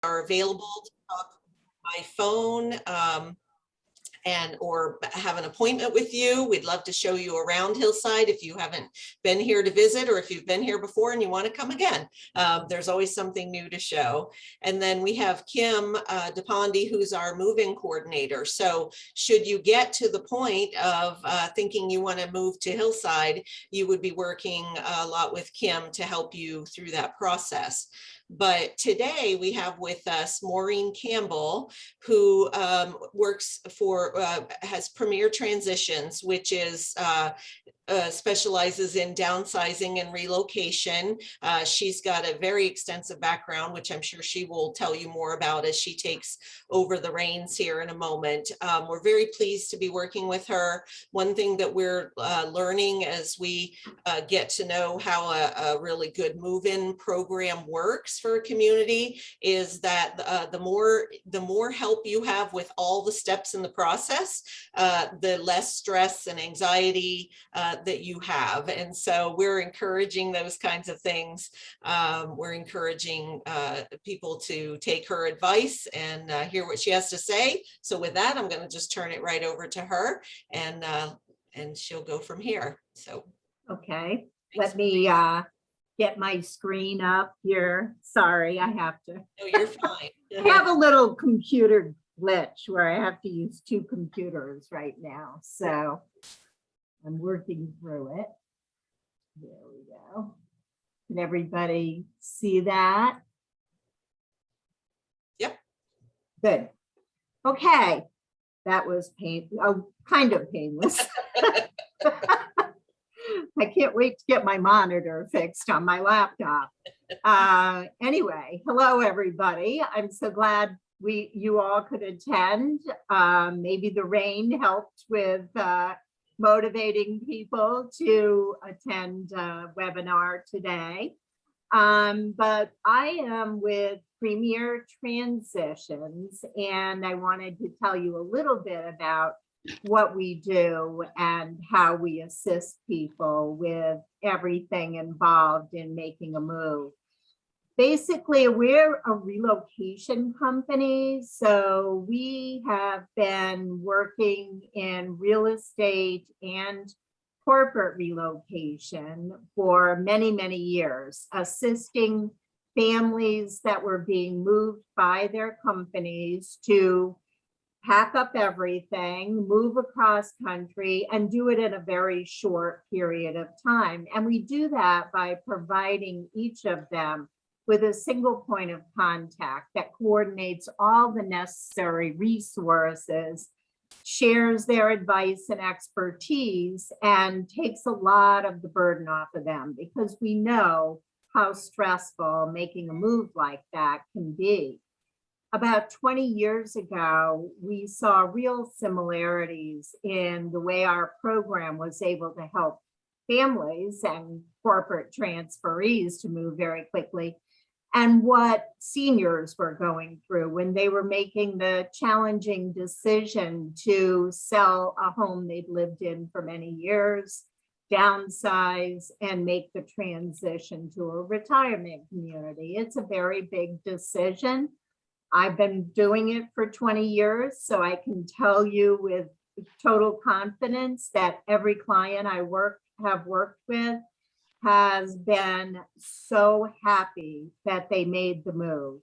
are available to talk by phone or have an appointment with you. We'd love to show you around Hillside if you haven't been here to visit, or if you've been here before and you want to come again. There's always something new to show. And then we have Kim DePondy, who's our move-in coordinator. So should you get to the point of thinking you want to move to Hillside, you would be working a lot with Kim to help you through that process. But today we have with us Maureen Campbell, who works for, has Premier Transitions, which is specializes in downsizing and relocation. She's got a very extensive background, which I'm sure she will tell you more about as she takes over the reins here in a moment. We're very pleased to be working with her. One thing that we're learning as we get to know how a really good move-in program works for a community is that the more help you have with all the steps in the process, the less stress and anxiety that you have. And so we're encouraging those kinds of things. We're encouraging people to take her advice and hear what she has to say. So with that, I'm going to just turn it right over to her, and she'll go from here. So okay, let me get my screen up here. Sorry, I have to. No, you're fine. I have a little computer glitch where I have to use two computers right now, so I'm working through it. There we go. Can everybody see that? Yep. Good. Okay. That was kind of painless. I can't wait to get my monitor fixed on my laptop. Anyway, hello, everybody. I'm so glad you all could attend. Maybe the rain helped with motivating people to attend a webinar today. But I am with Premier Transitions, and I wanted to tell you a little bit about what we do and how we assist people with everything involved in making a move. Basically, we're a relocation company, so we have been working in real estate and corporate relocation for many, many years, assisting families that were being moved by their companies to pack up everything, move across country, and do it in a very short period of time. And we do that by providing each of them with a single point of contact that coordinates all the necessary resources, shares their advice and expertise, and takes a lot of the burden off of them, because we know how stressful making a move like that can be. About 20 years ago, we saw real similarities in the way our program was able to help families and corporate transferees to move very quickly, and what seniors were going through when they were making the challenging decision to sell a home they'd lived in for many years, downsize, and make the transition to a retirement community. It's a very big decision. I've been doing it for 20 years, so I can tell you with total confidence that every client I have worked with has been so happy that they made the move.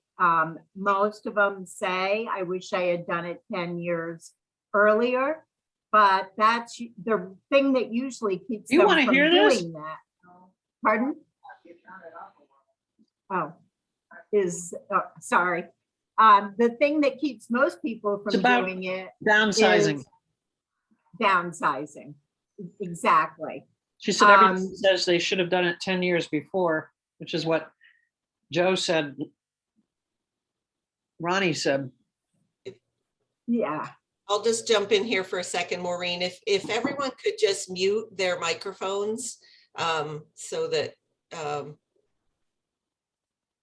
Most of them say, I wish I had done it 10 years earlier, but that's the thing that usually keeps them from doing that. Pardon? Oh, sorry. The thing that keeps most people from doing it downsizing. is downsizing. Exactly. She said everyone says they should have done it 10 years before, which is what Joe said. Ronnie said. Yeah. I'll just jump in here for a second, Maureen. If everyone could just mute their microphones so that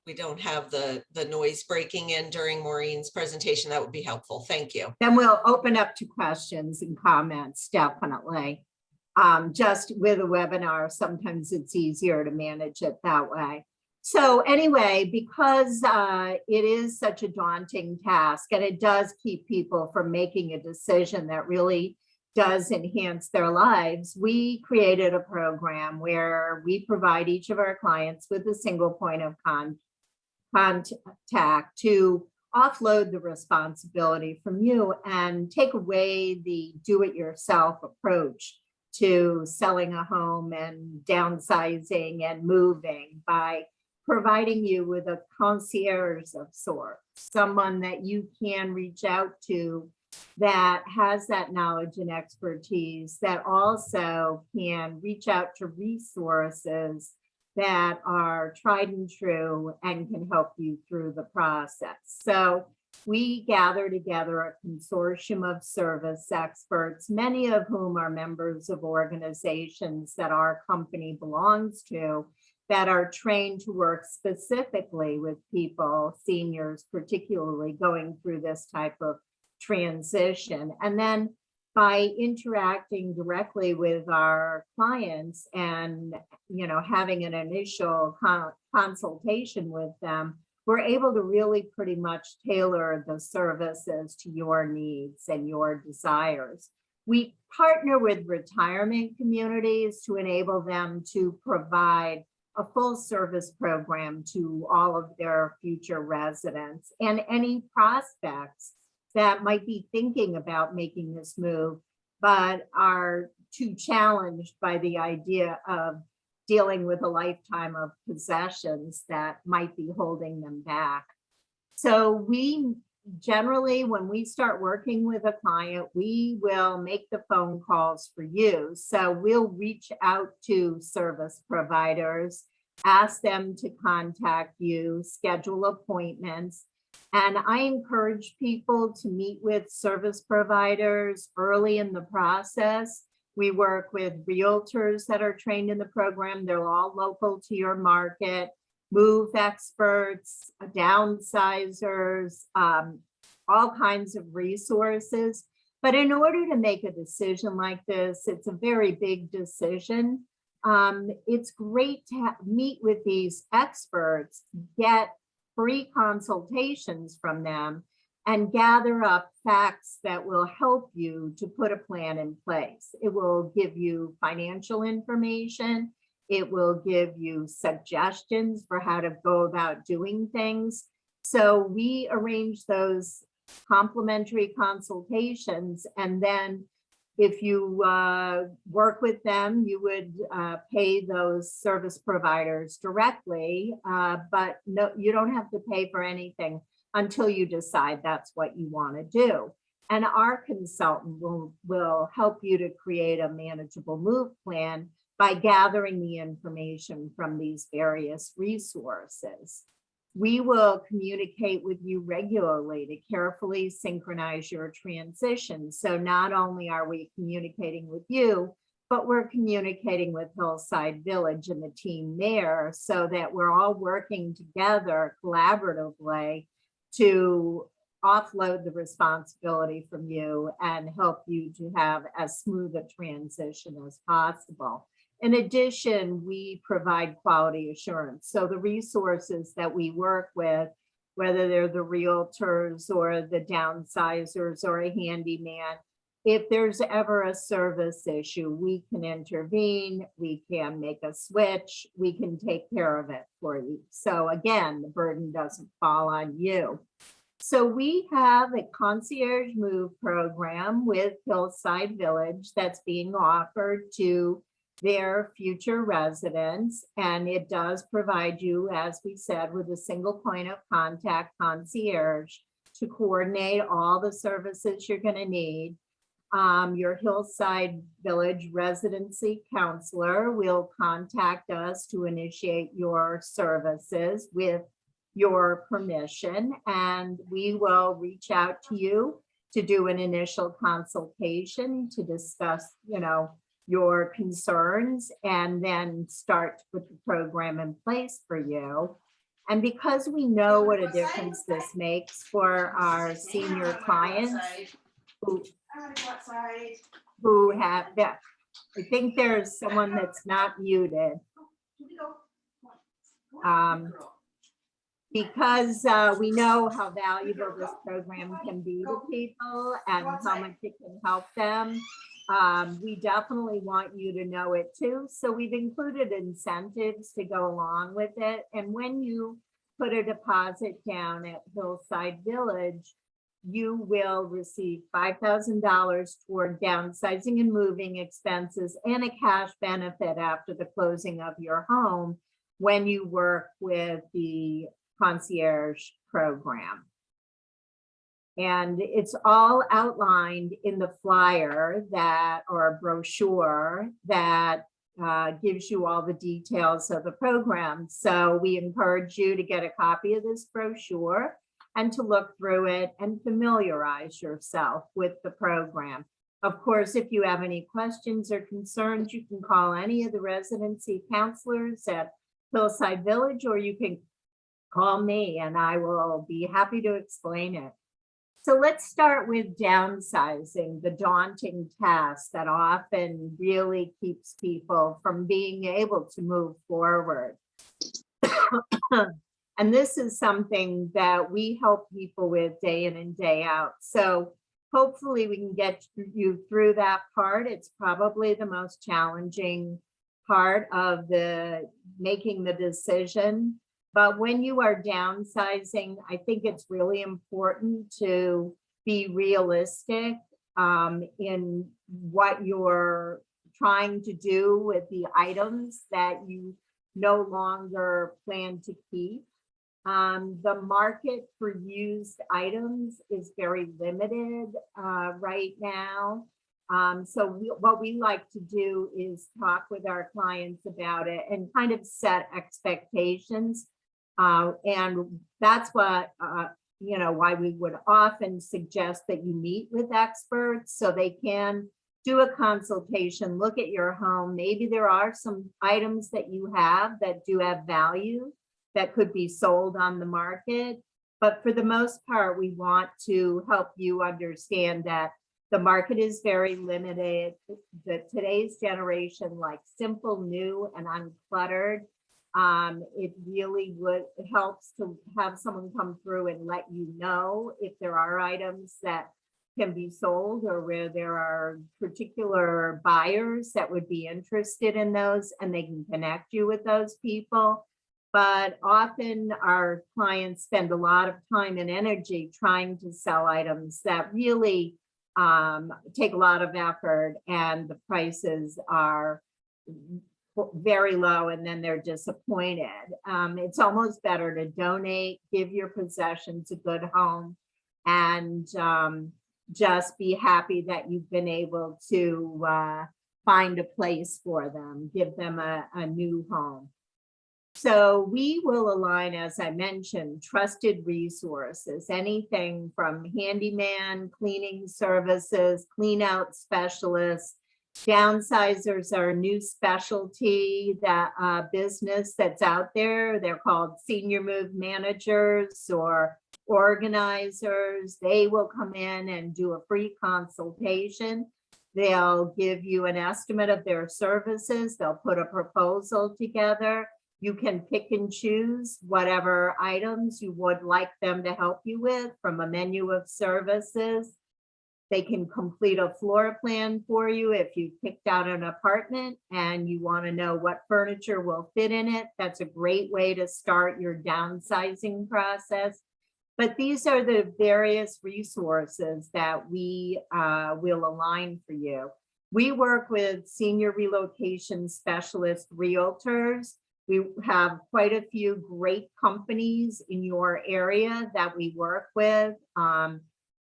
we don't have the noise breaking in during Maureen's presentation, that would be helpful. Thank you. Then we'll open up to questions and comments, definitely. Just with a webinar, sometimes it's easier to manage it that way. So anyway, because it is such a daunting task and it does keep people from making a decision that really does enhance their lives, we created a program where we provide each of our clients with a single point of contact to offload the responsibility from you and take away the do-it-yourself approach to selling a home and downsizing and moving by providing you with a concierge of sorts, someone that you can reach out to that has that knowledge and expertise, that also can reach out to resources that are tried and true and can help you through the process. So we gather together a consortium of service experts, many of whom are members of organizations that our company belongs to, that are trained to work specifically with people, seniors particularly, going through this type of transition. And then by interacting directly with our clients and having an initial consultation with them, we're able to really pretty much tailor the services to your needs and your desires. We partner with retirement communities to enable them to provide a full service program to all of their future residents and any prospects that might be thinking about making this move, but are too challenged by the idea of dealing with a lifetime of possessions that might be holding them back. So we generally, when we start working with a client, we will make the phone calls for you. So we'll reach out to service providers, ask them to contact you, schedule appointments. And I encourage people to meet with service providers early in the process. We work with realtors that are trained in the program. They're all local to your market, move experts, downsizers, all kinds of resources. But in order to make a decision like this, it's a very big decision. It's great to meet with these experts, get free consultations from them, and gather up facts that will help you to put a plan in place. It will give you financial information. It will give you suggestions for how to go about doing things. So we arrange those complimentary consultations, and then if you work with them, you would pay those service providers directly, but no, you don't have to pay for anything until you decide that's what you want to do. And our consultant will help you to create a manageable move plan by gathering the information from these various resources. We will communicate with you regularly to carefully synchronize your transition. So not only are we communicating with you, but we're communicating with Hillside Village and the team there so that we're all working together collaboratively to offload the responsibility from you and help you to have as smooth a transition as possible. In addition, we provide quality assurance. So the resources that we work with, whether they're the realtors or the downsizers or a handyman, if there's ever a service issue, we can intervene, we can make a switch, we can take care of it for you. So again, the burden doesn't fall on you. So we have a concierge move program with Hillside Village that's being offered to their future residents. And it does provide you, as we said, with a single point of contact concierge to coordinate all the services you're going to need. Your Hillside Village residency counselor will contact us to initiate your services with your permission, and we will reach out to you to do an initial consultation to discuss, your concerns, and then start to put the program in place for you. And because we know what a difference this makes for our senior clients who have that, I think there's someone that's not muted. Because we know how valuable this program can be to people and how much it can help them. We definitely want you to know it too. So we've included incentives to go along with it. And when you put a deposit down at Hillside Village, you will receive $5,000 toward downsizing and moving expenses and a cash benefit after the closing of your home when you work with the concierge program. And it's all outlined in the flyer that, or brochure that gives you all the details of the program. So we encourage you to get a copy of this brochure and to look through it and familiarize yourself with the program. Of course, if you have any questions or concerns, you can call any of the residency counselors at Hillside Village, or you can call me and I will be happy to explain it. So let's start with downsizing, the daunting task that often really keeps people from being able to move forward. And this is something that we help people with day in and day out. So hopefully we can get you through that part. It's probably the most challenging part of the making the decision. But when you are downsizing, I think it's really important to be realistic in what you're trying to do with the items that you no longer plan to keep. The market for used items is very limited right now. So what we like to do is talk with our clients about it and kind of set expectations. And that's what, why we would often suggest that you meet with experts so they can do a consultation, look at your home. Maybe there are some items that you have that do have value that could be sold on the market. But for the most part, we want to help you understand that the market is very limited. That today's generation likes simple, new, and uncluttered. It really helps to have someone come through and let you know if there are items that can be sold or where there are particular buyers that would be interested in those, and they can connect you with those people. But often our clients spend a lot of time and energy trying to sell items that really take a lot of effort, and the prices are very low, and then they're disappointed. It's almost better to donate, give your possessions a good home, and just be happy that you've been able to find a place for them, give them a new home. So we will align, as I mentioned, trusted resources, anything from handyman, cleaning services, clean out specialists. Downsizers are a new specialty, that business that's out there. They're called senior move managers or organizers. They will come in and do a free consultation. They'll give you an estimate of their services. They'll put a proposal together. You can pick and choose whatever items you would like them to help you with from a menu of services. They can complete a floor plan for you if you picked out an apartment and you want to know what furniture will fit in it. That's a great way to start your downsizing process. But these are the various resources that we will align for you. We work with senior relocation specialist realtors. We have quite a few great companies in your area that we work with,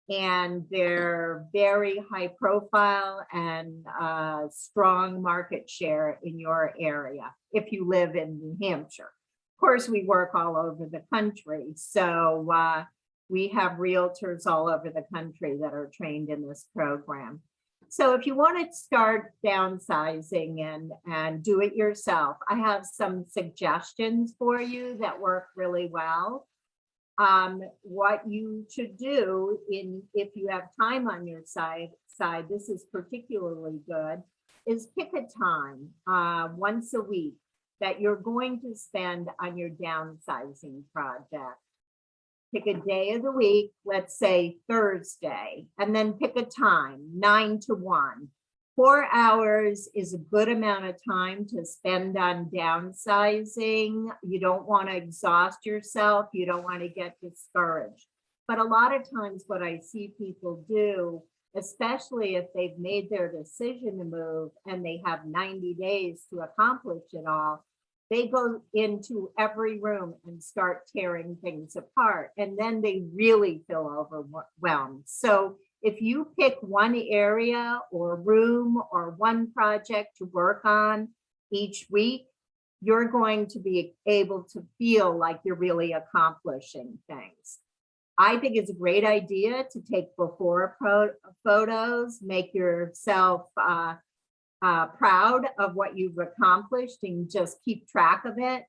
and they're very high profile and strong market share in your area if you live in New Hampshire. Of course, we work all over the country, so we have realtors all over the country that are trained in this program. So if you want to start downsizing and do it yourself, I have some suggestions for you that work really well. What you should do if you have time on your side, this is particularly good, is pick a time once a week that you're going to spend on your downsizing project. Pick a day of the week, let's say Thursday, and then pick a time, 9 to 1. 4 hours is a good amount of time to spend on downsizing. You don't want to exhaust yourself. You don't want to get discouraged. But a lot of times what I see people do, especially if they've made their decision to move and they have 90 days to accomplish it all, they go into every room and start tearing things apart, and then they really feel overwhelmed. So if you pick one area or room or one project to work on each week, you're going to be able to feel like you're really accomplishing things. I think it's a great idea to take before photos, make yourself proud of what you've accomplished and just keep track of it.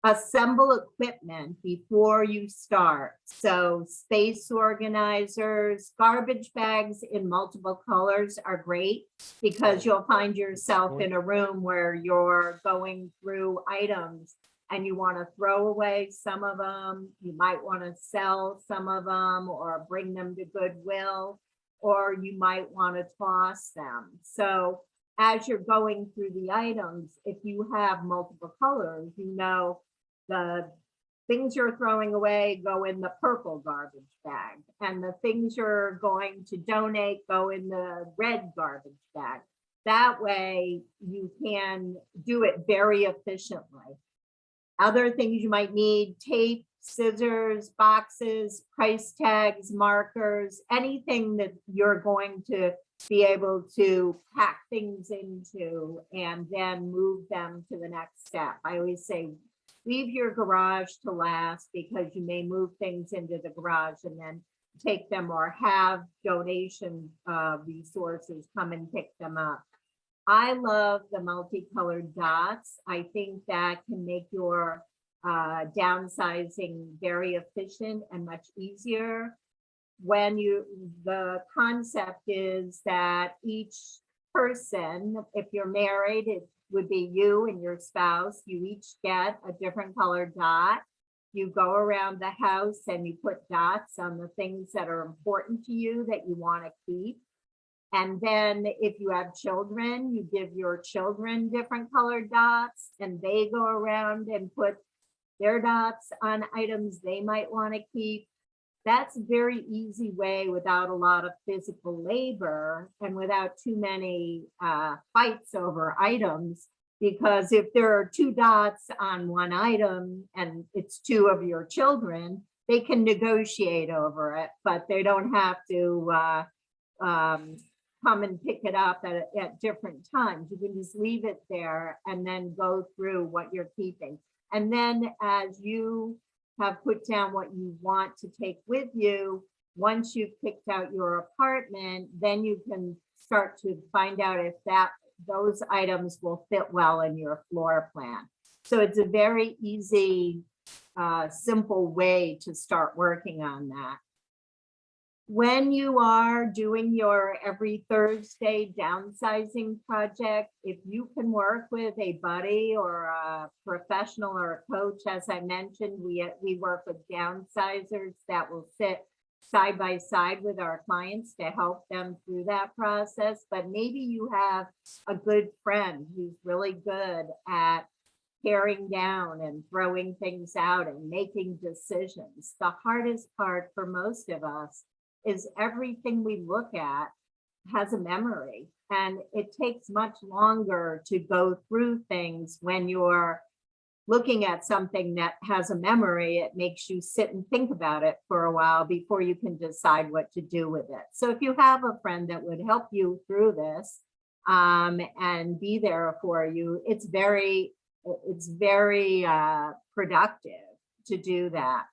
Assemble equipment before you start. So space organizers, garbage bags in multiple colors are great because you'll find yourself in a room where you're going through items and you want to throw away some of them. You might want to sell some of them or bring them to Goodwill, or you might want to toss them. So as you're going through the items, if you have multiple colors, you know the things you're throwing away go in the purple garbage bag, and the things you're going to donate go in the red garbage bag. That way you can do it very efficiently. Other things you might need: tape, scissors, boxes, price tags, markers, anything that you're going to be able to pack things into and then move them to the next step. I always say, leave your garage to last, because you may move things into the garage and then take them, or have donation resources come and pick them up. I love the multicolored dots. I think that can make your downsizing very efficient and much easier. When the concept is that each person, if you're married, it would be you and your spouse, you each get a different colored dot. You go around the house and you put dots on the things that are important to you that you want to keep. And then if you have children, you give your children different colored dots, and they go around and put their dots on items they might want to keep. That's a very easy way, without a lot of physical labor and without too many fights over items. Because if there are 2 dots on one item and it's 2 of your children, they can negotiate over it, but they don't have to come and pick it up at different times. You can just leave it there and then go through what you're keeping. And then as you have put down what you want to take with you, once you've picked out your apartment, then you can start to find out if those items will fit well in your floor plan. So it's a very easy, simple way to start working on that. When you are doing your every Thursday downsizing project, if you can work with a buddy or a professional or a coach, as I mentioned, we work with downsizers that will sit side by side with our clients to help them through that process. But maybe you have a good friend who's really good at tearing down and throwing things out and making decisions. The hardest part for most of us is everything we look at has a memory, and it takes much longer to go through things when you're looking at something that has a memory. It makes you sit and think about it for a while before you can decide what to do with it. So if you have a friend that would help you through this and be there for you, it's very productive to do that.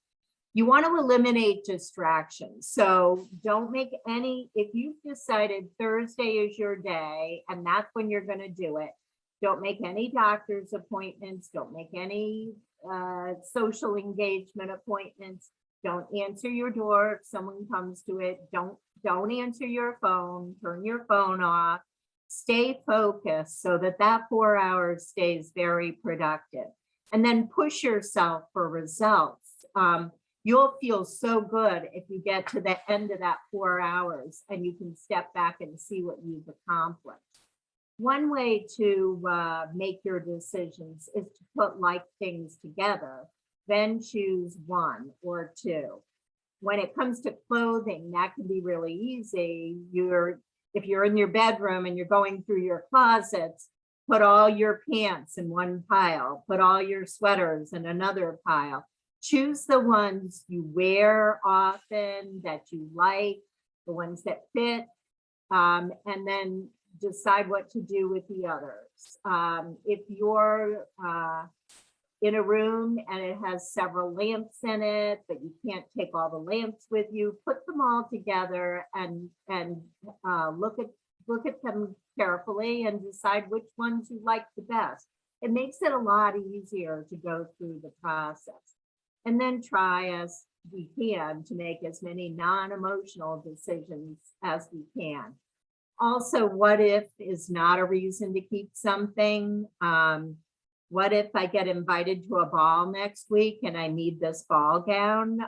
You want to eliminate distractions. So don't make any, if you've decided Thursday is your day and that's when you're going to do it, don't make any doctor's appointments. Don't make any social engagement appointments. Don't answer your door if someone comes to it. Don't answer your phone. Turn your phone off. Stay focused so that that 4 hours stays very productive. And then push yourself for results. You'll feel so good if you get to the end of that 4 hours and you can step back and see what you've accomplished. One way to make your decisions is to put like things together, then choose one or two. When it comes to clothing, that can be really easy. If you're in your bedroom and you're going through your closets, put all your pants in one pile, put all your sweaters in another pile. Choose the ones you wear often, that you like, the ones that fit, and then decide what to do with the others. If you're in a room and it has several lamps in it, but you can't take all the lamps with you, put them all together and look at them carefully and decide which ones you like the best. It makes it a lot easier to go through the process. And then try as we can to make as many non-emotional decisions as we can. Also, what if is not a reason to keep something. What if I get invited to a ball next week and I need this ball gown?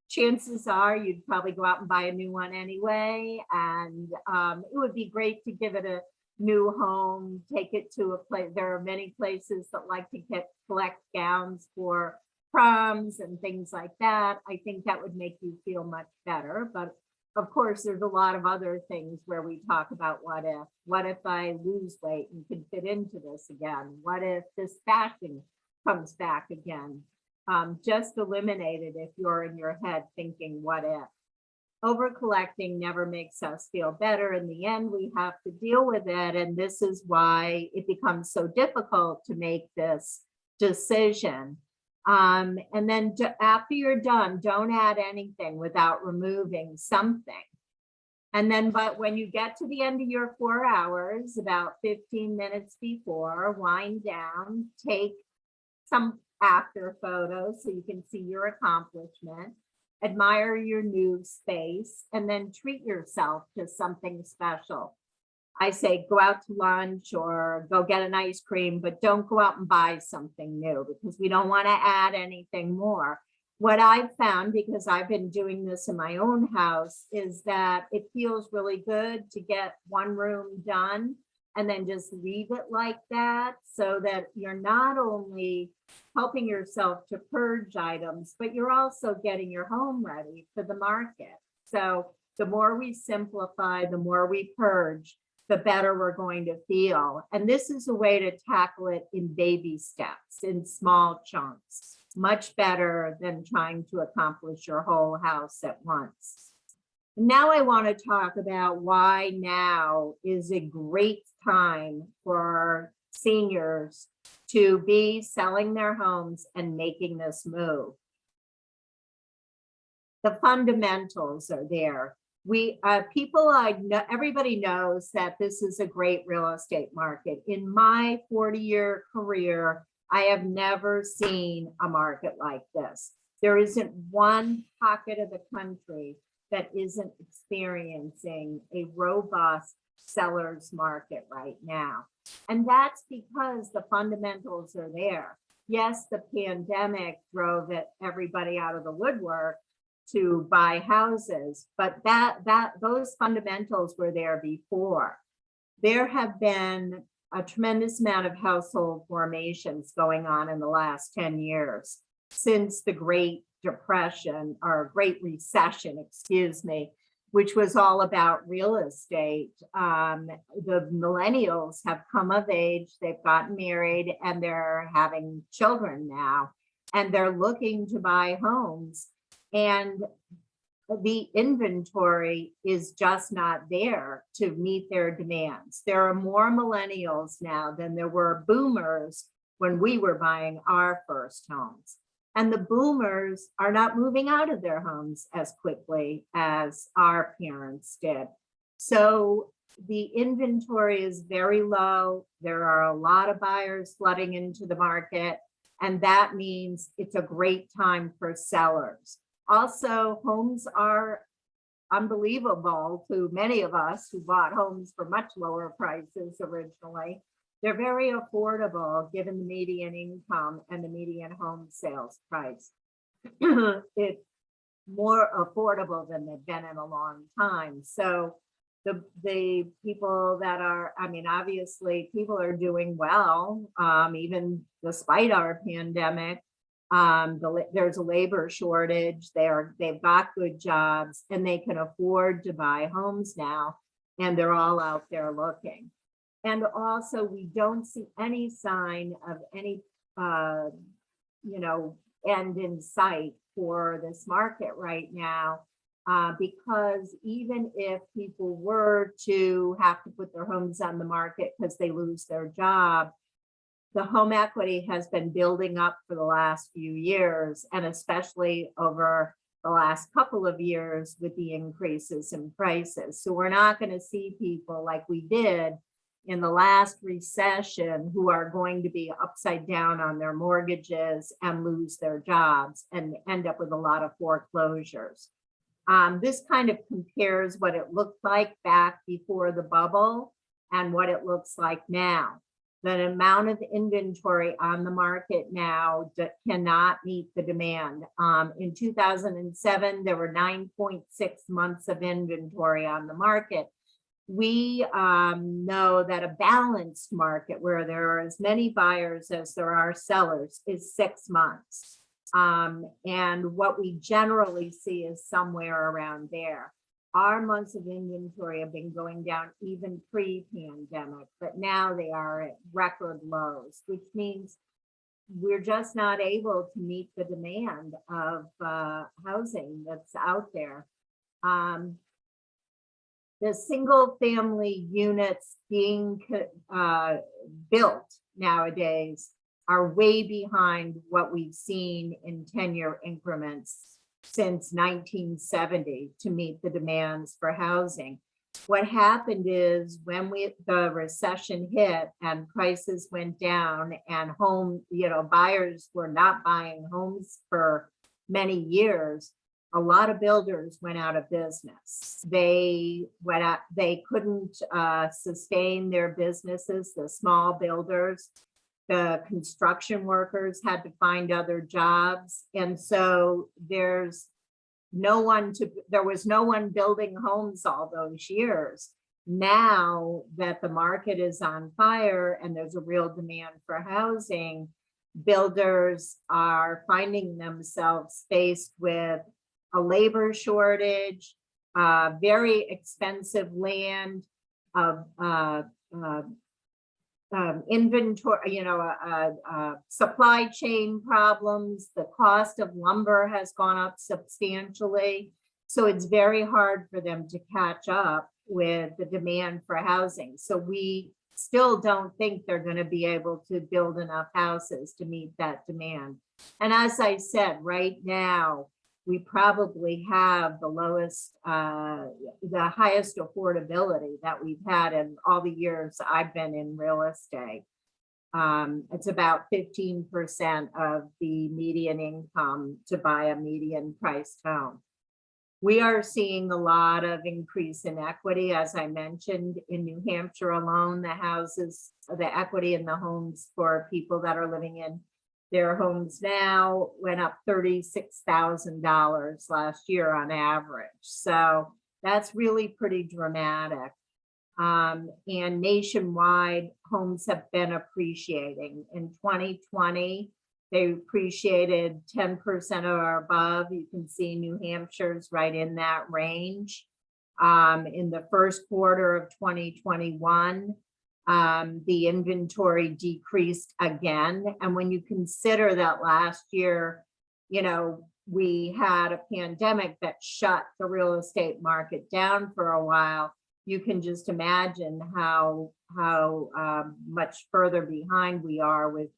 Chances are you'd probably go out and buy a new one anyway. And it would be great to give it a new home, take it to a place. There are many places that like to collect gowns for proms and things like that. I think that would make you feel much better. But of course, there's a lot of other things where we talk about what if. What if I lose weight and can fit into this again? What if this fashion comes back again? Just eliminate it if you're in your head thinking what if. Over collecting never makes us feel better. In the end, we have to deal with it. And this is why it becomes so difficult to make this decision. And then after you're done, don't add anything without removing something. And then, but when you get to the end of your 4 hours, about 15 minutes before, wind down, take some after photos so you can see your accomplishment, admire your new space, and then treat yourself to something special. I say go out to lunch or go get an ice cream, but don't go out and buy something new because we don't want to add anything more. What I've found, because I've been doing this in my own house, is that it feels really good to get one room done and then just leave it like that, so that you're not only helping yourself to purge items, but you're also getting your home ready for the market. So the more we simplify, the more we purge, the better we're going to feel. And this is a way to tackle it in baby steps, in small chunks, much better than trying to accomplish your whole house at once. Now I want to talk about why now is a great time for seniors to be selling their homes and making this move. The fundamentals are there. Everybody knows that this is a great real estate market. In my 40-year career, I have never seen a market like this. There isn't one pocket of the country that isn't experiencing a robust seller's market right now. And that's because the fundamentals are there. Yes, the pandemic drove everybody out of the woodwork to buy houses, but those fundamentals were there before. There have been a tremendous amount of household formations going on in the last 10 years since the Great Depression, or Great Recession, excuse me, which was all about real estate. The millennials have come of age, they've gotten married, and they're having children now, and they're looking to buy homes. And the inventory is just not there to meet their demands. There are more millennials now than there were boomers when we were buying our first homes. And the boomers are not moving out of their homes as quickly as our parents did. So the inventory is very low. There are a lot of buyers flooding into the market, and that means it's a great time for sellers. Also, homes are unbelievable to many of us who bought homes for much lower prices originally. They're very affordable given the median income and the median home sales price. It's more affordable than they've been in a long time. So the people that are, I mean, obviously people are doing well, even despite our pandemic. There's a labor shortage. They've got good jobs and they can afford to buy homes now, and they're all out there looking. And also, we don't see any sign of any, end in sight for this market right now. Because even if people were to have to put their homes on the market because they lose their job, the home equity has been building up for the last few years, and especially over the last couple of years with the increases in prices. So we're not going to see people like we did in the last recession who are going to be upside down on their mortgages and lose their jobs and end up with a lot of foreclosures. This kind of compares what it looked like back before the bubble and what it looks like now. The amount of inventory on the market now that cannot meet the demand. In 2007, there were 9.6 months of inventory on the market. We know that a balanced market where there are as many buyers as there are sellers is 6 months. And what we generally see is somewhere around there. Our months of inventory have been going down even pre-pandemic, but now they are at record lows, which means we're just not able to meet the demand of housing that's out there. The single family units being built nowadays are way behind what we've seen in 10-year increments since 1970 to meet the demands for housing. What happened is when the recession hit and prices went down and buyers were not buying homes for many years, a lot of builders went out of business. They couldn't sustain their businesses, the small builders. The construction workers had to find other jobs. And so there was no one building homes all those years. Now that the market is on fire and there's a real demand for housing, builders are finding themselves faced with a labor shortage, very expensive land, inventory, supply chain problems. The cost of lumber has gone up substantially. So it's very hard for them to catch up with the demand for housing. So we still don't think they're going to be able to build enough houses to meet that demand. And as I said, right now, we probably have the highest affordability that we've had in all the years I've been in real estate. It's about 15% of the median income to buy a median priced home. We are seeing a lot of increase in equity. As I mentioned, in New Hampshire alone, the equity in the homes for people that are living in their homes now went up $36,000 last year on average. So that's really pretty dramatic. And nationwide, homes have been appreciating. In 2020, they appreciated 10% or above. You can see New Hampshire's right in that range. In the first quarter of 2021, the inventory decreased again. And when you consider that last year, we had a pandemic that shut the real estate market down for a while, you can just imagine how much further behind we are with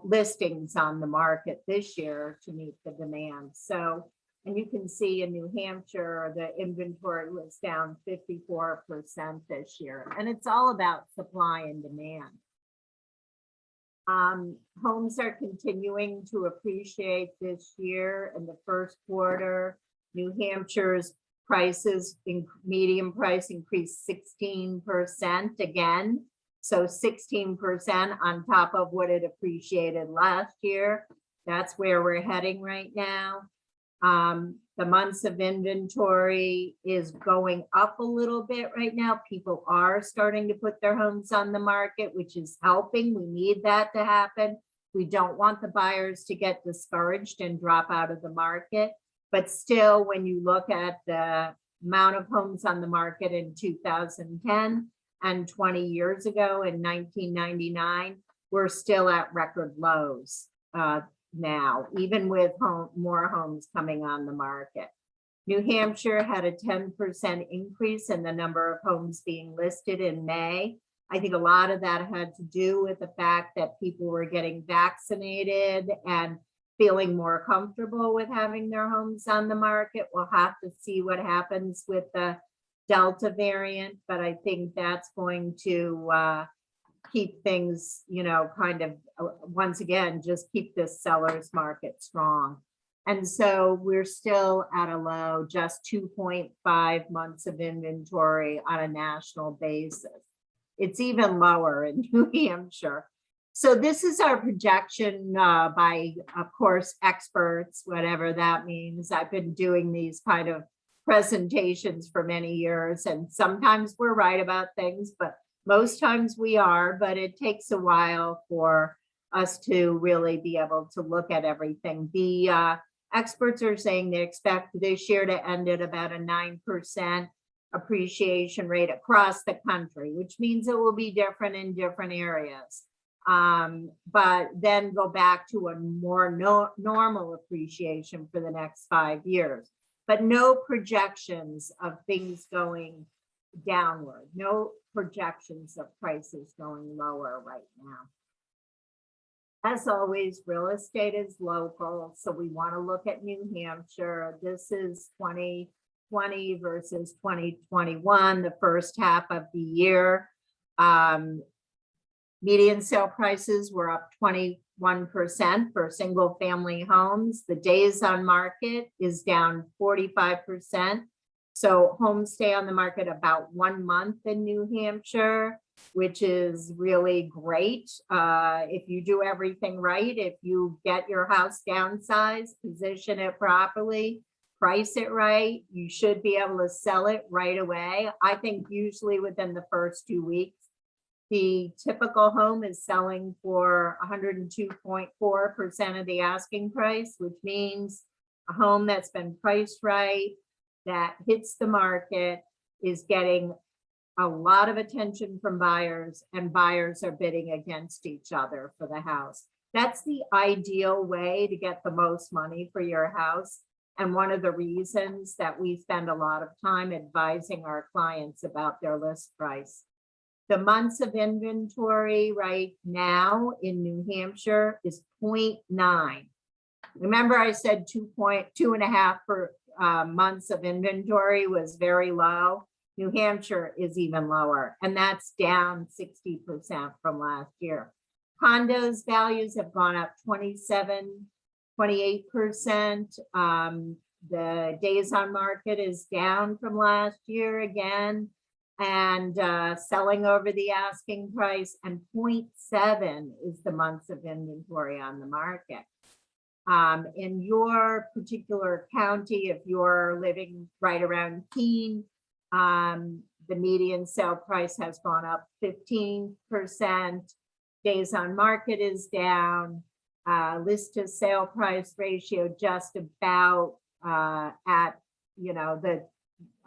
listings on the market this year to meet the demand. So, and you can see in New Hampshire, the inventory was down 54% this year, and it's all about supply and demand. Homes are continuing to appreciate this year. In the first quarter, New Hampshire's prices in median price increased 16% again. So 16% on top of what it appreciated last year. That's where we're heading right now. The months of inventory is going up a little bit right now. People are starting to put their homes on the market, which is helping. We need that to happen. We don't want the buyers to get discouraged and drop out of the market. But still, when you look at the amount of homes on the market in 2010 and 20 years ago in 1999, we're still at record lows now, even with more homes coming on the market. New Hampshire had a 10% increase in the number of homes being listed in May. I think a lot of that had to do with the fact that people were getting vaccinated and feeling more comfortable with having their homes on the market. We'll have to see what happens with the Delta variant, but I think that's going to keep things, kind of, once again, just keep this seller's market strong. And so we're still at a low, just 2.5 months of inventory on a national basis. It's even lower in New Hampshire. So this is our projection by, of course, experts, whatever that means. I've been doing these kind of presentations for many years, and sometimes we're right about things, but most times we are, but it takes a while for us to really be able to look at everything. The experts are saying they expect this year to end at about a 9% appreciation rate across the country, which means it will be different in different areas. But then go back to a more normal appreciation for the next 5 years. But no projections of things going downward, no projections of prices going lower right now. As always, real estate is local, so we want to look at New Hampshire. This is 2020 versus 2021, the first half of the year. Median sale prices were up 21% for single family homes. The days on market is down 45%. So homes stay on the market about 1 month in New Hampshire, which is really great. If you do everything right, if you get your house downsized, position it properly, price it right, you should be able to sell it right away. I think usually within the first 2 weeks. The typical home is selling for 102.4% of the asking price, which means a home that's been priced right, that hits the market, is getting a lot of attention from buyers, and buyers are bidding against each other for the house. That's the ideal way to get the most money for your house. And one of the reasons that we spend a lot of time advising our clients about their list price. The months of inventory right now in New Hampshire is 0.9. Remember I said 2.5 months of inventory was very low. New Hampshire is even lower, and that's down 60% from last year. Condos values have gone up 28%. The days on market is down from last year again, and selling over the asking price, and 0.7 is the months of inventory on the market. In your particular county, if you're living right around Keene, the median sale price has gone up 15%. Days on market is down. List to sale price ratio just about at the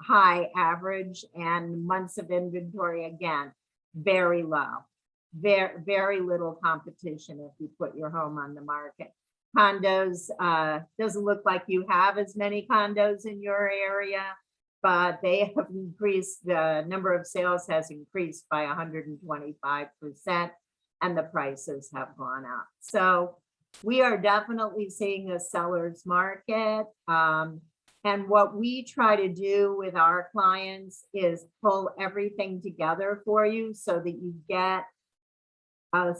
high average, and months of inventory again very low. Very little competition if you put your home on the market. Condos, doesn't look like you have as many condos in your area, but they have increased. The number of sales has increased by 125%, and the prices have gone up. So we are definitely seeing a seller's market. And what we try to do with our clients is pull everything together for you so that you get a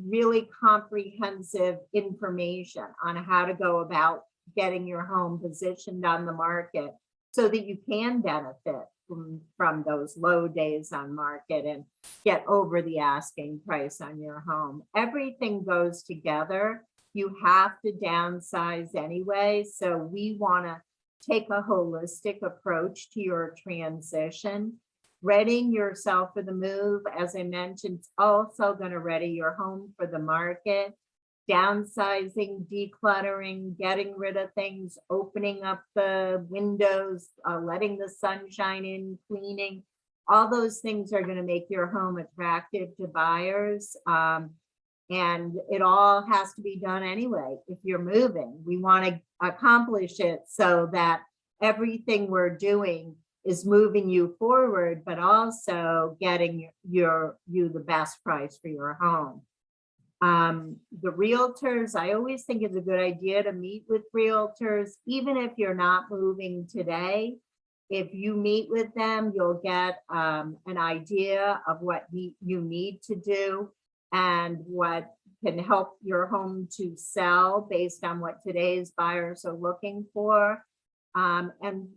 really comprehensive information on how to go about getting your home positioned on the market so that you can benefit from those low days on market and get over the asking price on your home. Everything goes together. You have to downsize anyway. So we want to take a holistic approach to your transition. Readying yourself for the move, as I mentioned, it's also going to ready your home for the market. Downsizing, decluttering, getting rid of things, opening up the windows, letting the sun shine in, cleaning. All those things are going to make your home attractive to buyers. And it all has to be done anyway. If you're moving, we want to accomplish it so that everything we're doing is moving you forward, but also getting you the best price for your home. The realtors, I always think it's a good idea to meet with realtors, even if you're not moving today. If you meet with them, you'll get an idea of what you need to do and what can help your home to sell based on what today's buyers are looking for. And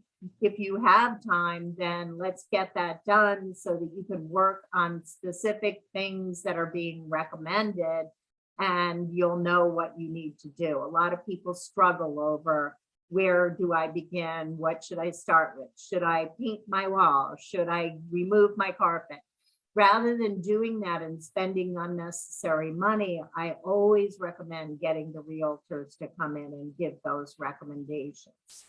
if you have time, then let's get that done so that you can work on specific things that are being recommended and you'll know what you need to do. A lot of people struggle over, where do I begin? What should I start with? Should I paint my wall? Should I remove my carpet? Rather than doing that and spending unnecessary money, I always recommend getting the realtors to come in and give those recommendations.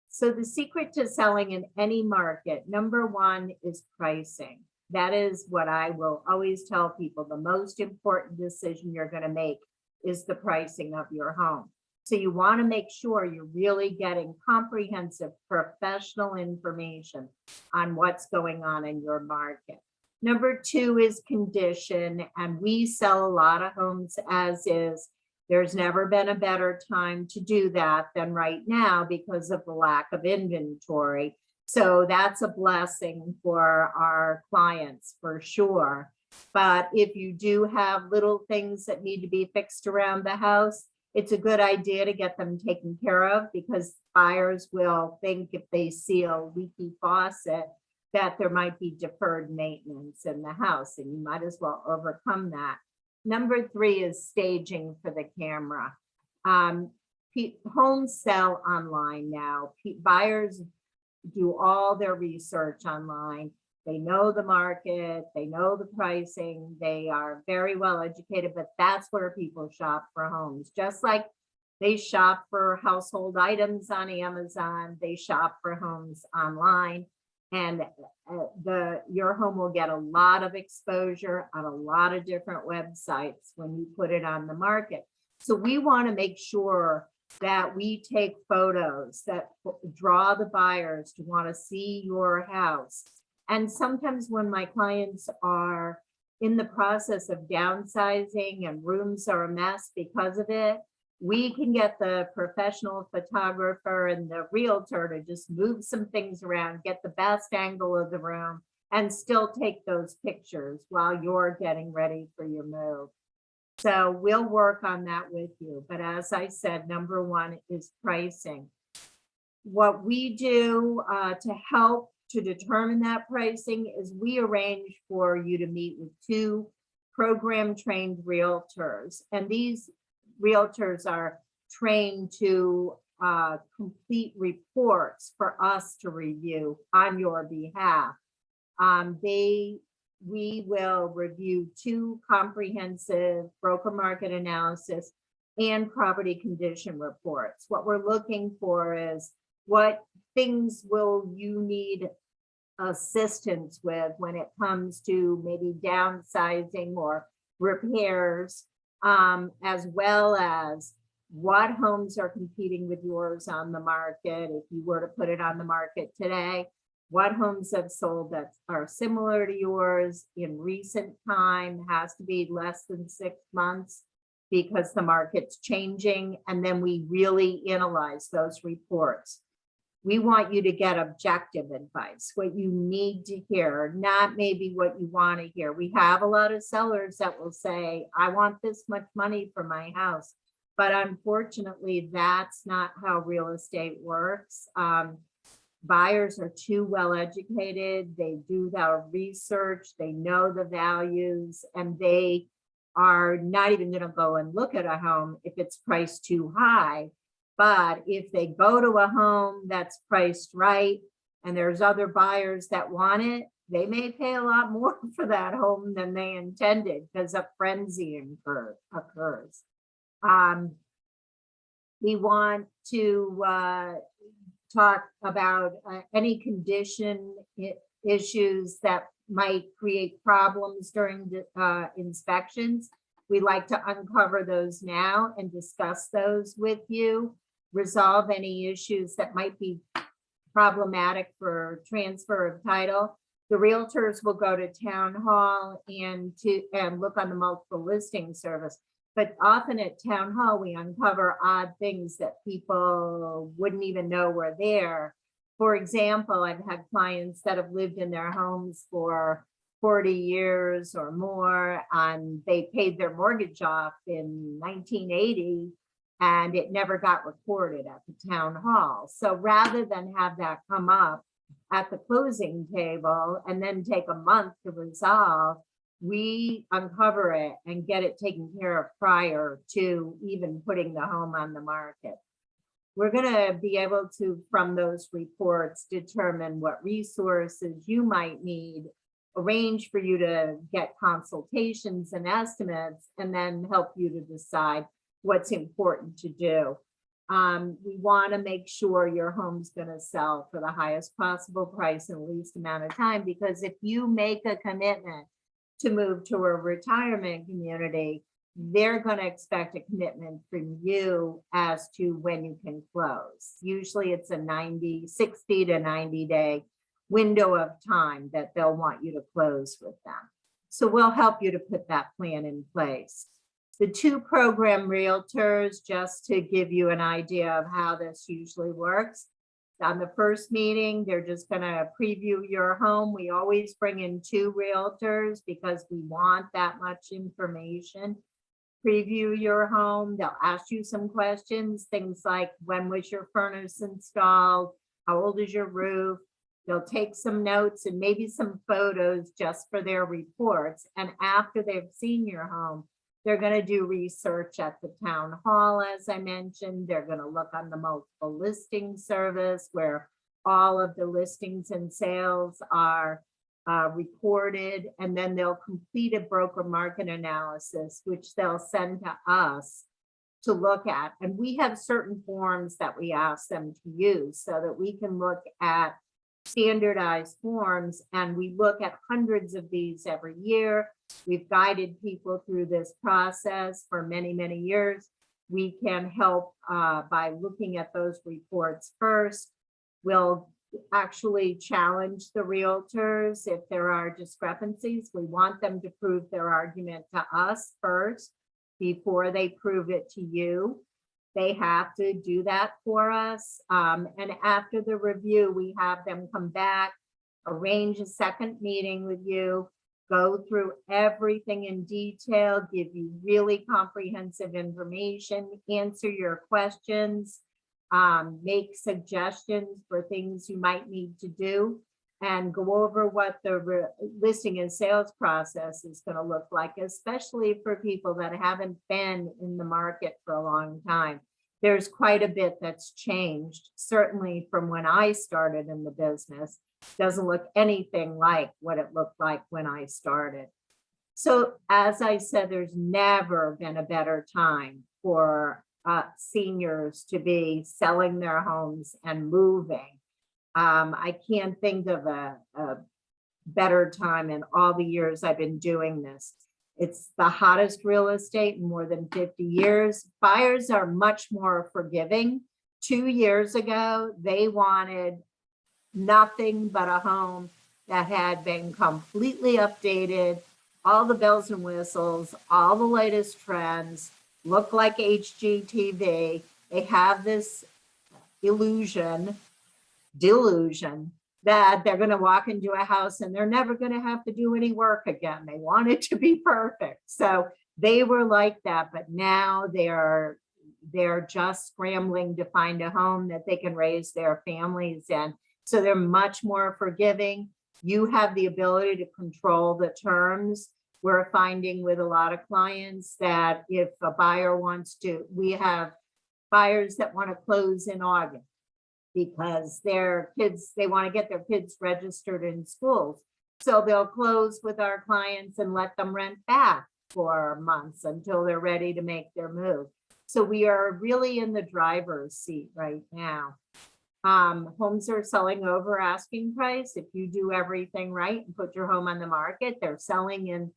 So the secret to selling in any market, number one, is pricing. That is what I will always tell people. The most important decision you're going to make is the pricing of your home. So you want to make sure you're really getting comprehensive professional information on what's going on in your market. Number two is condition, and we sell a lot of homes as is. There's never been a better time to do that than right now because of the lack of inventory. So that's a blessing for our clients for sure. But if you do have little things that need to be fixed around the house, it's a good idea to get them taken care of, because buyers will think if they see a leaky faucet that there might be deferred maintenance in the house, and you might as well overcome that. Number three is staging for the camera. Homes sell online now. Buyers do all their research online. They know the market, they know the pricing, they are very well educated, but that's where people shop for homes. Just like they shop for household items on Amazon, they shop for homes online. And your home will get a lot of exposure on a lot of different websites when you put it on the market. So we want to make sure that we take photos that draw the buyers to want to see your house. And sometimes when my clients are in the process of downsizing and rooms are a mess because of it, we can get the professional photographer and the realtor to just move some things around, get the best angle of the room, and still take those pictures while you're getting ready for your move. So we'll work on that with you. But as I said, number one is pricing. What we do to help to determine that pricing is we arrange for you to meet with 2 program trained realtors. And these realtors are trained to complete reports for us to review on your behalf. We will review 2 comprehensive broker market analysis and property condition reports. What we're looking for is what things will you need assistance with when it comes to maybe downsizing or repairs, as well as what homes are competing with yours on the market. If you were to put it on the market today, what homes have sold that are similar to yours in recent time, has to be less than 6 months because the market's changing. And then we really analyze those reports. We want you to get objective advice, what you need to hear, not maybe what you want to hear. We have a lot of sellers that will say, I want this much money for my house. But unfortunately, that's not how real estate works. buyers are too well educated. They do their research, they know the values, and they are not even going to go and look at a home if it's priced too high. But if they go to a home that's priced right and there's other buyers that want it, they may pay a lot more for that home than they intended because a frenzy occurs. We want to talk about any condition issues that might create problems during the inspections. We like to uncover those now and discuss those with you, resolve any issues that might be problematic for transfer of title. The realtors will go to town hall and look on the multiple listing service. But often at town hall, we uncover odd things that people wouldn't even know were there. For example, I've had clients that have lived in their homes for 40 years or more, and they paid their mortgage off in 1980, and it never got recorded at the town hall. So rather than have that come up at the closing table and then take a month to resolve, we uncover it and get it taken care of prior to even putting the home on the market. We're going to be able to, from those reports, determine what resources you might need, arrange for you to get consultations and estimates, and then help you to decide what's important to do. We want to make sure your home's going to sell for the highest possible price in the least amount of time, because if you make a commitment to move to a retirement community, they're going to expect a commitment from you as to when you can close. Usually it's a 60 to 90 day window of time that they'll want you to close with them. So we'll help you to put that plan in place. The two program realtors, just to give you an idea of how this usually works. On the first meeting, they're just going to preview your home. We always bring in two realtors because we want that much information. Preview your home. They'll ask you some questions, things like, when was your furnace installed? How old is your roof? They'll take some notes and maybe some photos just for their reports. And after they've seen your home, they're going to do research at the town hall, as I mentioned. They're going to look on the multiple listing service where all of the listings and sales are recorded, and then they'll complete a broker market analysis, which they'll send to us to look at. And we have certain forms that we ask them to use so that we can look at standardized forms, and we look at hundreds of these every year. We've guided people through this process for many, many years. We can help by looking at those reports first. We'll actually challenge the realtors if there are discrepancies. We want them to prove their argument to us first before they prove it to you. They have to do that for us. And after the review, we have them come back, arrange a second meeting with you, go through everything in detail, give you really comprehensive information, answer your questions, make suggestions for things you might need to do, and go over what the listing and sales process is going to look like, especially for people that haven't been in the market for a long time. There's quite a bit that's changed, certainly from when I started in the business. Doesn't look anything like what it looked like when I started. So as I said, there's never been a better time for seniors to be selling their homes and moving. I can't think of a better time in all the years I've been doing this. It's the hottest real estate in more than 50 years. Buyers are much more forgiving. 2 years ago, they wanted nothing but a home that had been completely updated, all the bells and whistles, all the latest trends, look like HGTV. They have this delusion that they're going to walk into a house and they're never going to have to do any work again. They want it to be perfect. So they were like that, but now they're just scrambling to find a home that they can raise their families in. So they're much more forgiving. You have the ability to control the terms. We're finding with a lot of clients that if a buyer wants to, we have buyers that want to close in August because their kids, they want to get their kids registered in schools. So they'll close with our clients and let them rent back for months until they're ready to make their move. So we are really in the driver's seat right now. Homes are selling over asking price. If you do everything right and put your home on the market, they're selling in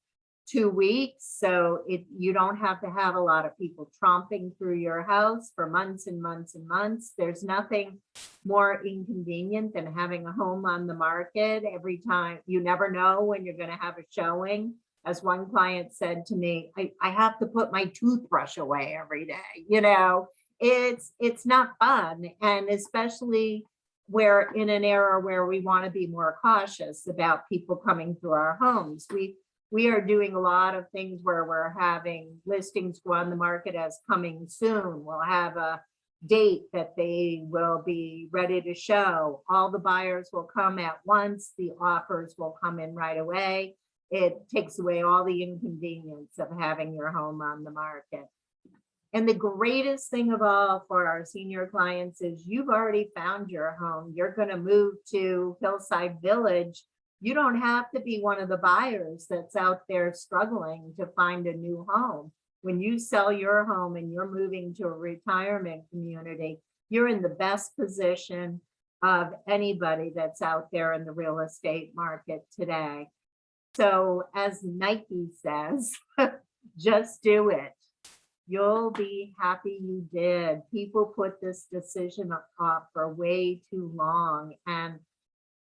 2 weeks. So you don't have to have a lot of people tromping through your house for months and months and months. There's nothing more inconvenient than having a home on the market every time. You never know when you're going to have a showing. As one client said to me, I have to put my toothbrush away every day. You know, it's not fun. And especially we're in an era where we want to be more cautious about people coming through our homes. We are doing a lot of things where we're having listings go on the market as coming soon. We'll have a date that they will be ready to show. All the buyers will come at once. The offers will come in right away. It takes away all the inconvenience of having your home on the market. And the greatest thing of all for our senior clients is you've already found your home. You're going to move to Hillside Village. You don't have to be one of the buyers that's out there struggling to find a new home. When you sell your home and you're moving to a retirement community, you're in the best position of anybody that's out there in the real estate market today. So as Nike says, just do it. You'll be happy you did. People put this decision off for way too long. And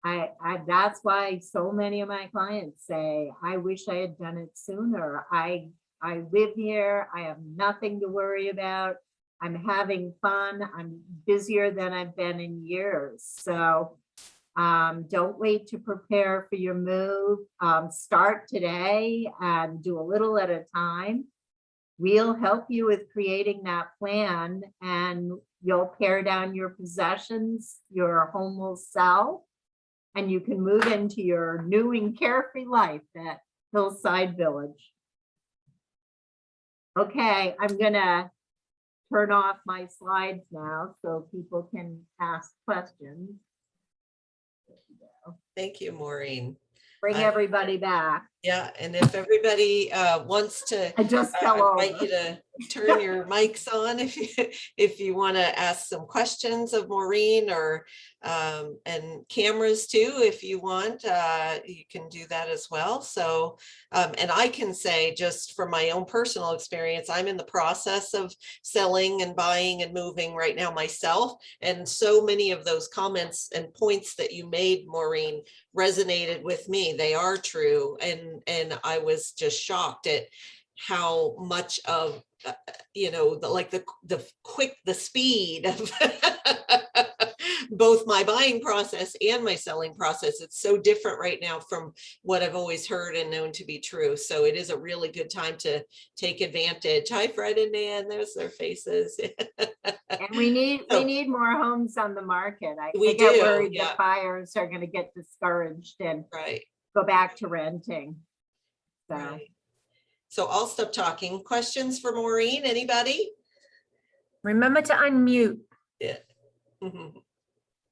I that's why so many of my clients say, I wish I had done it sooner. I live here. I have nothing to worry about. I'm having fun. I'm busier than I've been in years. So don't wait to prepare for your move. Start today and do a little at a time. We'll help you with creating that plan, and you'll pare down your possessions. Your home will sell, and you can move into your new and carefree life at Hillside Village. Okay, I'm gonna turn off my slides now so people can ask questions. Thank you, Maureen. Bring everybody back. Yeah, and if everybody wants to, I just I fell invite over. you to turn your mics on if you want to ask some questions of Maureen, or and cameras too, if you want, you can do that as well. So and I can say, just from my own personal experience, I'm in the process of selling and buying and moving right now myself, and so many of those comments and points that you made, Maureen, resonated with me. They are true, and I was just shocked at how much of you know, the speed of both my buying process and my selling process. It's so different right now from what I've always heard and known to be true. So it is a really good time to take advantage. Hi, Fred and Nan, there's their faces. And we need more homes on the market. I get worried that buyers are going to get discouraged and go back to renting. So. Right. So I'll stop talking. Questions for Maureen, anybody? Remember to unmute. Yeah.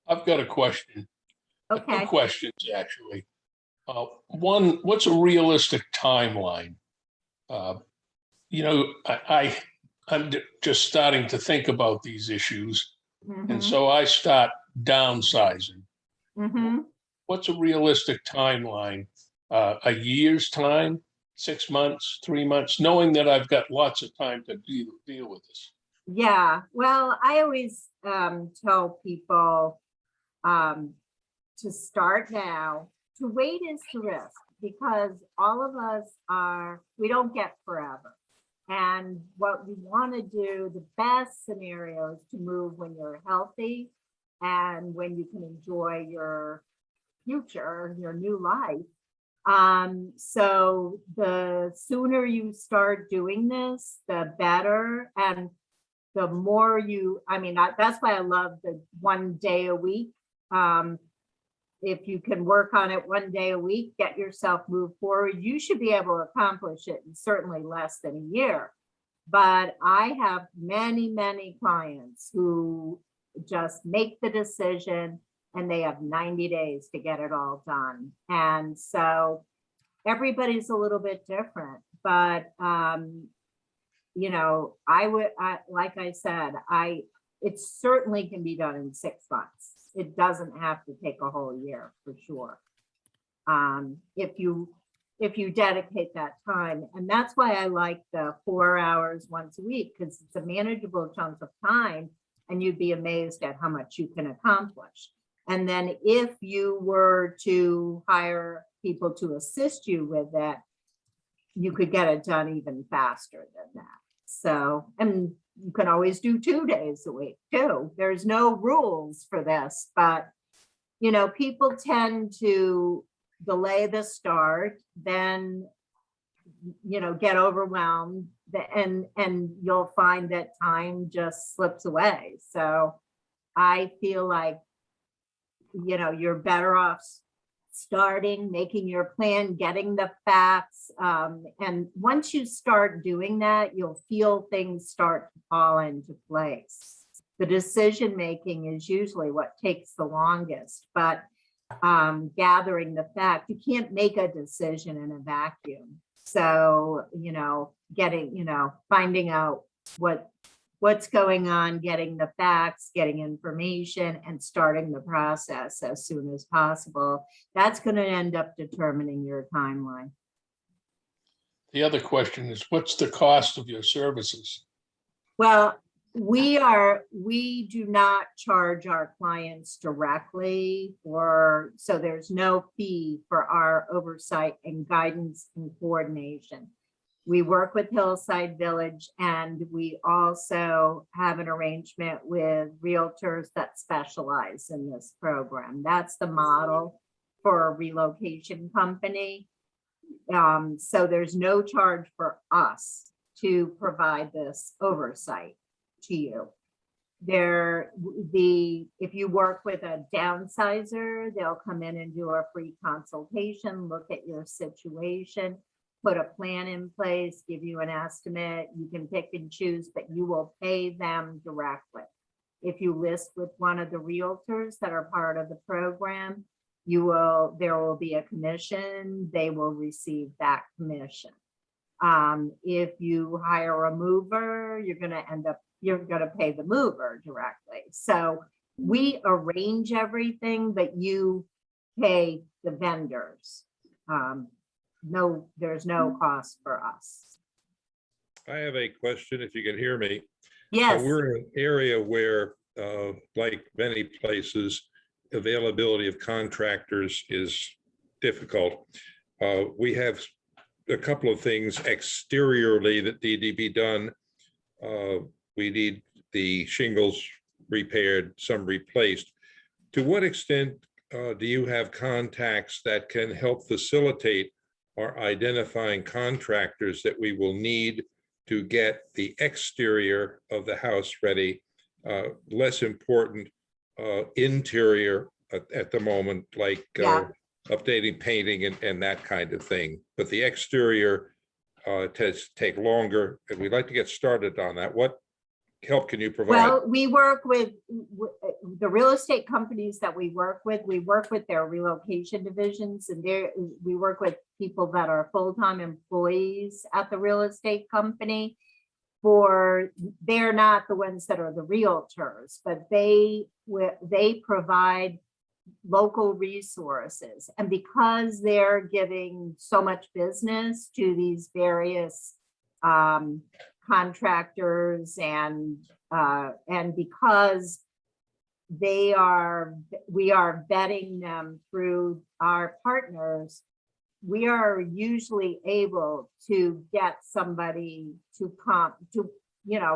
I've got a question. Okay. Two questions, actually. One, what's a realistic timeline? You know, I'm just starting to think about these issues. And so I start downsizing. What's a realistic timeline? A year's time? 6 months, 3 months, knowing that I've got lots of time to deal with this? Yeah, well, I always tell people to start now. To wait is to risk, because all of us we don't get forever. And what we want to do, the best scenario is to move when you're healthy and when you can enjoy your future, your new life. So the sooner you start doing this, the better. And the more that's why I love the 1 day a week. if you can work on it 1 day a week, get yourself moved forward, you should be able to accomplish it in certainly less than a year. But I have many, many clients who just make the decision and they have 90 days to get it all done. And so everybody's a little bit different, but you know, like I said, it certainly can be done in 6 months. It doesn't have to take a whole year for sure. If you dedicate that time. And that's why I like the 4 hours once a week, because it's a manageable chunk of time and you'd be amazed at how much you can accomplish. And then if you were to hire people to assist you with that, you could get it done even faster than that. So, and you can always do 2 days a week too. There's no rules for this, but you know, people tend to delay the start, then, you know, get overwhelmed and you'll find that time just slips away. So I feel like, you know, you're better off starting, making your plan, getting the facts. And once you start doing that, you'll feel things start to fall into place. The decision making is usually what takes the longest, but gathering the fact, you can't make a decision in a vacuum. So, you know, finding out what's going on, getting the facts, getting information, and starting the process as soon as possible. That's going to end up determining your timeline. The other question is, what's the cost of your services? Well, we do not charge our clients directly so there's no fee for our oversight and guidance and coordination. We work with Hillside Village, and we also have an arrangement with realtors that specialize in this program. That's the model for a relocation company. So there's no charge for us to provide this oversight to you. If you work with a downsizer, they'll come in and do a free consultation, look at your situation, put a plan in place, give you an estimate. You can pick and choose, but you will pay them directly. If you list with one of the realtors that are part of the program, there will be a commission. They will receive that commission. If you hire a mover, you're going to pay the mover directly. So we arrange everything, but you pay the vendors. No, there's no cost for us. I have a question, if you can hear me. Yes. We're in an area where, like many places, availability of contractors is difficult. We have a couple of things exteriorly that need to be done. We need the shingles repaired, some replaced. To what extent do you have contacts that can help facilitate our identifying contractors that we will need to get the exterior of the house ready? Less important interior at the moment, like updating painting and that kind of thing. But the exterior tends to take longer, and we'd like to get started on that. What help can you provide? Well, we work with the real estate companies that we work with their relocation divisions, and we work with people that are full-time employees at the real estate company. They're not the ones that are the realtors, but they provide local resources. And because they're giving so much business to these various contractors and because we are vetting them through our partners, we are usually able to get somebody to come to,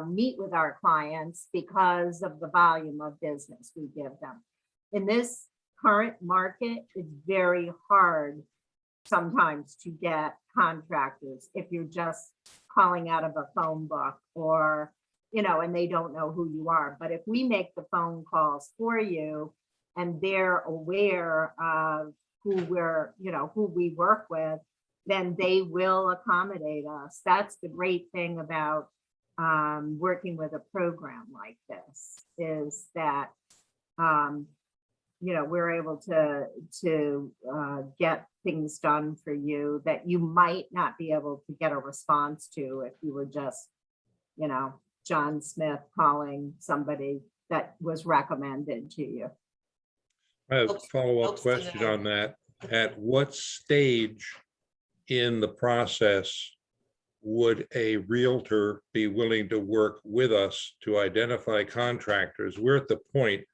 meet with our clients because of the volume of business we give them. In this current market, it's very hard sometimes to get contractors if you're just calling out of a phone book or, and they don't know who you are. But if we make the phone calls for you and they're aware of who we work with, then they will accommodate us. That's the great thing about working with a program like this, is that we're able to get things done for you that you might not be able to get a response to if you were just, John Smith calling somebody that was recommended to you. I have a Helps- follow-up helps to question know. on that. At what stage in the process would a realtor be willing to work with us to identify contractors? We're at the point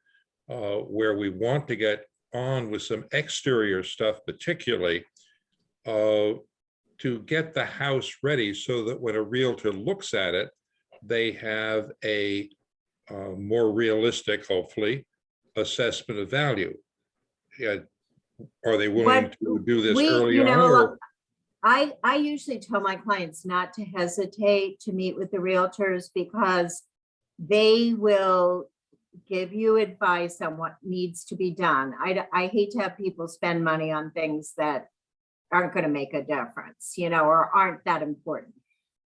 where we want to get on with some exterior stuff, particularly to get the house ready so that when a realtor looks at it, they have a more realistic, hopefully, assessment of value. Yeah. Are they willing to do this early on? Or I usually tell my clients not to hesitate to meet with the realtors, because they will give you advice on what needs to be done. I hate to have people spend money on things that aren't going to make a difference, or aren't that important.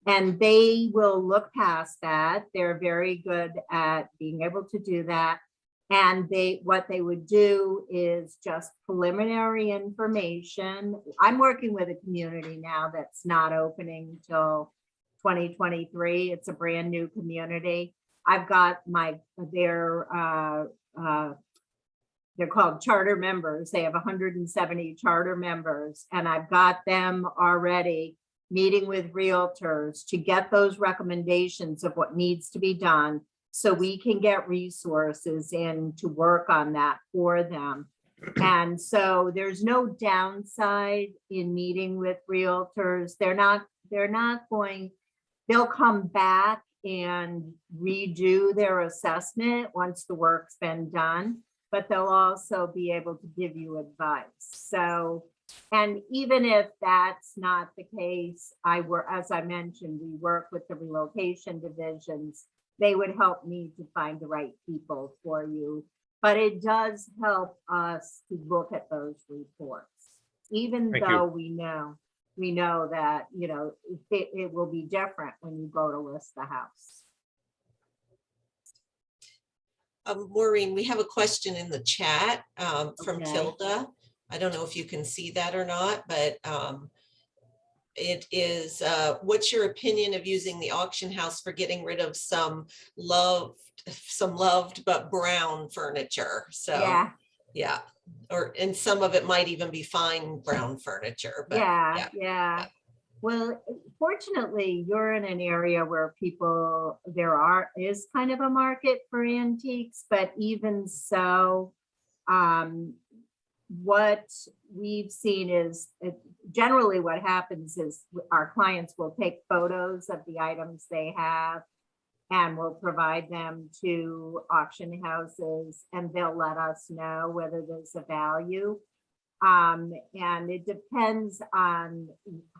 And they will look past that. They're very good at being able to do that. And what they would do is just preliminary information. I'm working with a community now that's not opening till 2023. It's a brand new community. I've got they're called charter members. They have 170 charter members, and I've got them already meeting with realtors to get those recommendations of what needs to be done, so we can get resources in to work on that for them. And so there's no downside in meeting with realtors. They'll come back and redo their assessment once the work's been done, but they'll also be able to give you advice. So, and even if that's not the case, as I mentioned, we work with the relocation divisions. They would help me to find the right people for you. But it does help us to look at those reports, even Thank though you. we know that, it will be different when you go to list the house. Maureen, we have a question in the chat from Okay. Tilda. I don't know if you can see that or not, but it is, what's your opinion of using the auction house for getting rid of some loved but brown furniture? So, yeah. And some of it might even be fine brown furniture, but Yeah. Well, fortunately, you're in an area where there is kind of a market for antiques, but even so, what we've seen is generally what happens is our clients will take photos of the items they have and we'll provide them to auction houses, and they'll let us know whether there's a value. And it depends on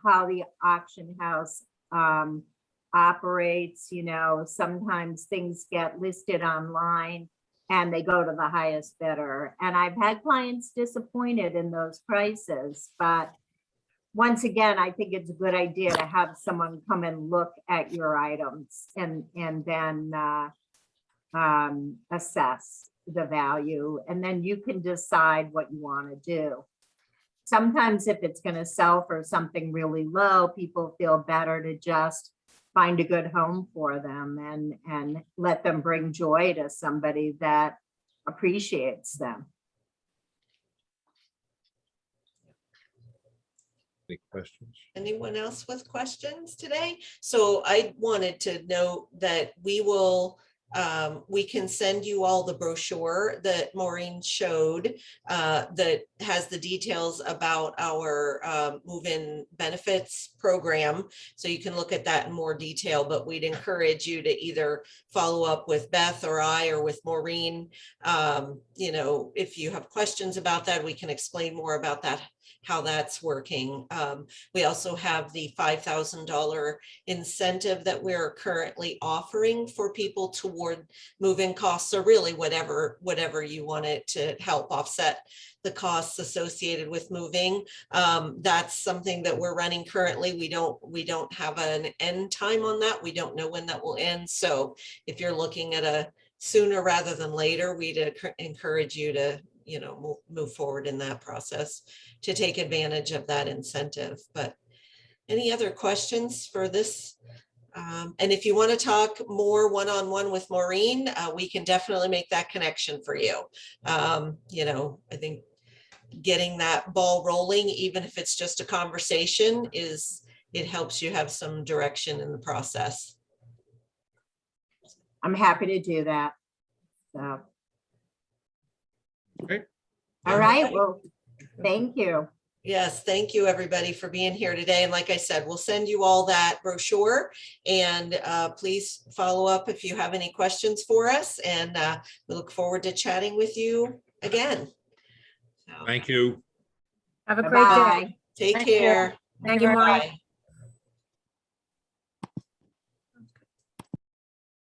how the auction house operates. Sometimes things get listed online and they go to the highest bidder. And I've had clients disappointed in those prices, but once again, I think it's a good idea to have someone come and look at your items and then assess the value, and then you can decide what you want to do. Sometimes if it's going to sell for something really low, people feel better to just find a good home for them and let them bring joy to somebody that appreciates them. Any questions? anyone else with questions today? So I wanted to note that we can send you all the brochure that Maureen showed that has the details about our move-in benefits program. So you can look at that in more detail, but we'd encourage you to either follow up with Beth or I or with Maureen. If you have questions about that, we can explain more about that how that's working. We also have the $5,000 incentive that we're currently offering for people toward move-in costs, or really whatever you want it to help offset the costs associated with moving. That's something that we're running currently. We don't have an end time on that. We don't know when that will end. So if you're looking at a sooner rather than later, we'd encourage you to, move forward in that process to take advantage of that incentive. But any other questions for this? And if you want to talk more one-on-one with Maureen, we can definitely make that connection for you. I think getting that ball rolling, even if it's just a conversation, it helps you have some direction in the process. I'm happy to do that. So. Okay. All right, well, thank you. Yes, thank you, everybody, for being here today. And like I said, we'll send you all that brochure, and please follow up if you have any questions for us. And we look forward to chatting with you again. So, Thank you. Have a great day. Bye-bye. take Thank you. care. Thank you, Maureen. Bye.